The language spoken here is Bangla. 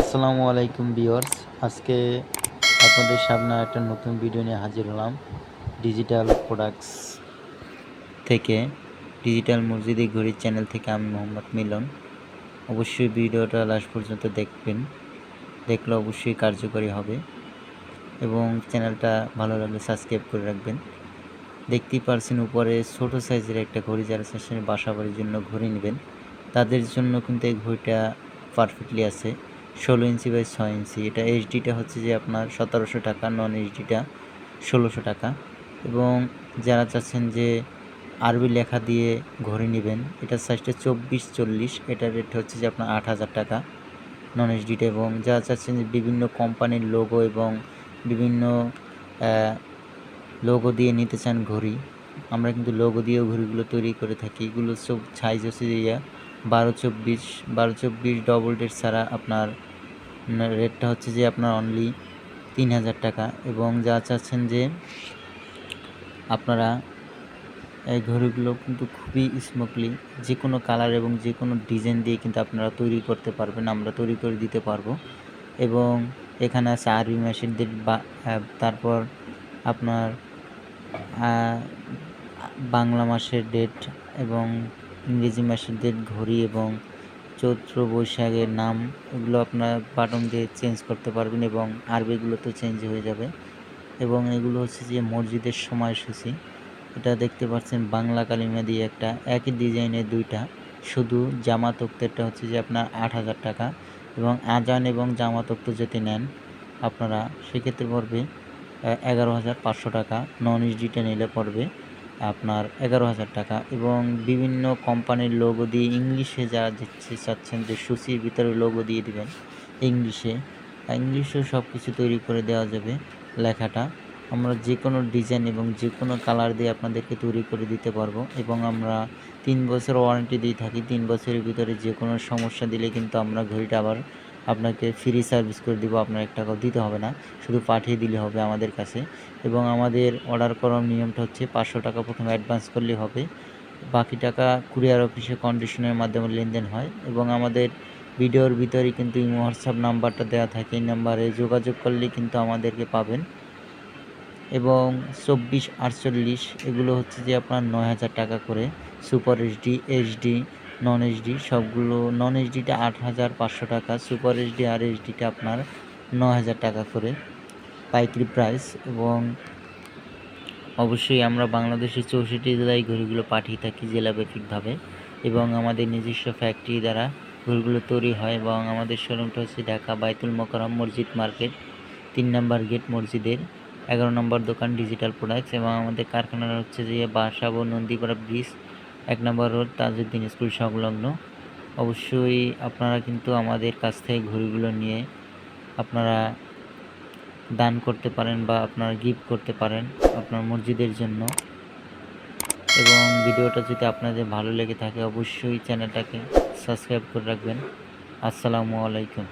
আসসালামু আলাইকুম ভিউয়ার্স। আজকে আপনাদের সামনে একটা নতুন ভিডিও নিয়ে হাজির হলাম ডিজিটাল প্রোডাক্টস থেকে। ডিজিটাল মসজিদি ঘড়ির চ্যানেল থেকে আমি মোহাম্মদ মিলন। অবশ্যই ভিডিওটা লাস্ট পর্যন্ত দেখবেন, দেখলে অবশ্যই কার্যকরী হবে এবং চ্যানেলটা ভালো লাগলে সাবস্ক্রাইব করে রাখবেন। দেখতেই পারছেন উপরে ছোট সাইজের একটা ঘড়ি, যারা চাচ্ছেন বাসা বাড়ির জন্য ঘড়ি নেবেন তাদের জন্য কিন্তু এই ঘড়িটা পারফেক্টলি আছে। 16 ইঞ্চি বাই 6 ইঞ্চি। এটা এইচডিটা হচ্ছে যে আপনার 1700 টাকা, নন এইচডিটা 1600 টাকা। এবং যারা চাচ্ছেন যে আরবি লেখা দিয়ে ঘড়ি নেবেন, এটার সাইজটা 24-40, এটার রেট হচ্ছে যে আপনার 8000 টাকা নন এইচডিটা। এবং যারা চাচ্ছেন যে বিভিন্ন কোম্পানির লোগো এবং বিভিন্ন লোগো দিয়ে নিতে চান ঘড়ি, আমরা কিন্তু লোগো দিয়েও ঘড়িগুলো তৈরি করে থাকি। এগুলো সব সাইজ হচ্ছে যে 12-24 ডবল ডেট ছাড়া আপনার রেটটা হচ্ছে যে আপনার অনলি 3000 টাকা। এবং যা চাচ্ছেন যে আপনারা এই ঘড়িগুলো কিন্তু খুবই স্মুথলি যে কোনো কালার এবং যে কোনো ডিজাইন দিয়ে কিন্তু আপনারা তৈরি করতে পারবেন, আমরা তৈরি করে দিতে পারবো। এবং এখানে আছে আরবি মেশিনদের তারপর আপনার বাংলা মাসের ডেট এবং ইংরেজি মাসের ডেট ঘড়ি এবং চৈত্র বৈশাখের নাম, এগুলো আপনার বাটন দিয়ে চেঞ্জ করতে পারবেন এবং আরবিগুলো তো চেঞ্জ হয়ে যাবে। এবং এগুলো হচ্ছে যে মসজিদের সময়সূচি। এটা দেখতে পাচ্ছেন বাংলা কালিমা দিয়ে একটা একই ডিজাইনের দুইটা, শুধু জামাত ওক্তেরটা হচ্ছে যে আপনার 8000 টাকা। এবং আজান এবং জামাত ওক্ত যদি নেন আপনারা, সেক্ষেত্রে পড়বে 11,500 টাকা। নন এইচডিটা নিলে পড়বে আপনার 11,000 টাকা। এবং বিভিন্ন কোম্পানির লোগো দিয়ে ইংলিশে যারা দিচ্ছে চাচ্ছেন যে সূচির ভিতরে লোগো দিয়ে দিবেন ইংলিশেও সব কিছু তৈরি করে দেওয়া যাবে লেখাটা। আমরা যে কোনো ডিজাইন এবং যে কোনো কালার দিয়ে আপনাদেরকে তৈরি করে দিতে পারবো। এবং আমরা 3 বছর ওয়ারেন্টি দিয়ে থাকি। 3 বছরের ভিতরে যে কোনো সমস্যা দিলে কিন্তু আমরা ঘড়িটা আবার আপনাকে ফ্রি সার্ভিস করে দিব। আপনার 1 টাকাও দিতে হবে না, শুধু পাঠিয়ে দিলে হবে আমাদের কাছে। এবং আমাদের অর্ডার করার নিয়মটা হচ্ছে 500 টাকা প্রথমে অ্যাডভান্স করলে হবে, বাকি টাকা কুরিয়ার অফিসে কন্ডিশনের মাধ্যমে লেনদেন হয়। এবং আমাদের ভিডিওর ভিতরে কিন্তু এই হোয়াটসঅ্যাপ নাম্বারটা দেওয়া থাকে, এই নাম্বারে যোগাযোগ করলে কিন্তু আমাদেরকে পাবেন। এবং 24-48 এগুলো হচ্ছে যে আপনার 9000 টাকা করে। সুপার এইচডি, এইচডি, নন এইচডি সবগুলো। নন এইচডিটা 8500 টাকা, সুপার এইচডি আর এইচডিটা আপনার 9000 টাকা করে পাইকারি প্রাইস। এবং অবশ্যই আমরা বাংলাদেশের 64 জেলায় ঘড়িগুলো পাঠিয়ে থাকি জেলাভিত্তিকভাবে। এবং আমাদের নিজস্ব ফ্যাক্টরি দ্বারা ঘড়িগুলো তৈরি হয়। এবং আমাদের শোরুমটা হচ্ছে ঢাকা বাইতুল মোকাররম মসজিদ মার্কেট, 3 নম্বর গেট মসজিদের, 11 নম্বর দোকান ডিজিটাল প্রোডাক্টস। এবং আমাদের কারখানাটা হচ্ছে যে বাসাবো নন্দীপাড়া ব্রিজ, 1 নম্বর রোড, তাজউদ্দিন স্কুল সংলগ্ন। অবশ্যই আপনারা কিন্তু আমাদের কাছ থেকে ঘড়িগুলো নিয়ে আপনারা দান করতে পারেন বা আপনারা গিফট করতে পারেন আপনার মসজিদের জন্য। এবং ভিডিওটা যদি আপনাদের ভালো লেগে থাকে অবশ্যই চ্যানেলটাকে সাবস্ক্রাইব করে রাখবেন। আসসালামু আলাইকুম।